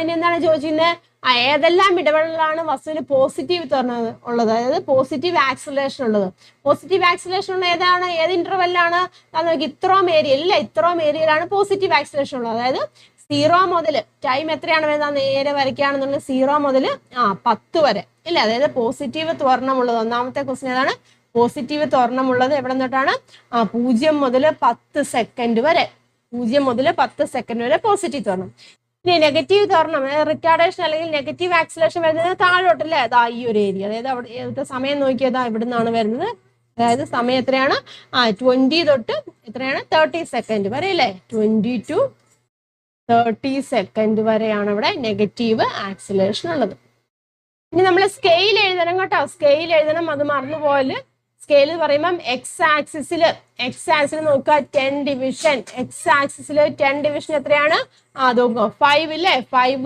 ഇനി എന്താണ് ചോദിച്ചിരുന്നത്? ഏതെല്ലാം ഇടവേളകളാണ് വസ്തുവിന് പോസിറ്റീവ് ത്വരണം ഉള്ളത്, അതായത് പോസിറ്റീവ് ആക്സിലറേഷൻ ഉള്ളത്. പോസിറ്റീവ് ആക്സിലറേഷൻ ഉള്ള ഏതാണ്, ഏത് ഇന്റർവെല്ലാണ്? നോക്കി, ഇത്രയും ഏരിയ ഇല്ല, ഇത്രയും ഏരിയയിലാണ് പോസിറ്റീവ് ആക്സിലറേഷൻ ഉള്ളത്. അതായത് 0 മുതൽ ടൈം എത്രയാണ് വരുന്നത്, നേരെ വരയ്ക്കുകയാണെന്നുള്ളത് 0 മുതൽ 10 വരെ ഇല്ല. അതായത് പോസിറ്റീവ് ത്വരണമുള്ളത്. ഒന്നാമത്തെ ക്വസ്റ്റ്യൻ ഏതാണ്? പോസിറ്റീവ് ത്വരണമുള്ളത് എവിടെ നിന്നിട്ടാണ്? 0 മുതൽ 10 സെക്കൻഡ് വരെ. 0 മുതൽ 10 സെക്കൻഡ് വരെ പോസിറ്റീവ് ത്വരണം. ഇനി നെഗറ്റീവ് ത്വരണം, റിട്ടാർഡേഷൻ അല്ലെങ്കിൽ നെഗറ്റീവ് ആക്സിലേഷൻ വരുന്നത് താഴോട്ടല്ലേ, അതാ ഈ ഒരു ഏരിയ. അതായത് അവിടെ സമയം നോക്കിയതാ ഇവിടെ നിന്നാണ് വരുന്നത്. അതായത് സമയം എത്രയാണ്? 20 തൊട്ട് എത്രയാണ്? 30 സെക്കൻഡ് വരെ അല്ലേ. 20 to 30 സെക്കൻഡ് വരെയാണ് ഇവിടെ നെഗറ്റീവ് ആക്സിലേഷൻ ഉള്ളത്. ഇനി നമ്മൾ സ്കെയിൽ എഴുതണം കേട്ടോ, സ്കെയിൽ എഴുതണം, അത് മറന്നുപോലെ. സ്കെയിൽ പറയുമ്പം എക്സ് ആക്സിസിൽ നോക്കുക 10 ഡിവിഷൻ. എക്സ് ആക്സിസിൽ 10 ഡിവിഷൻ എത്രയാണ്? നോക്കുക 5 ഇല്ലേ. 5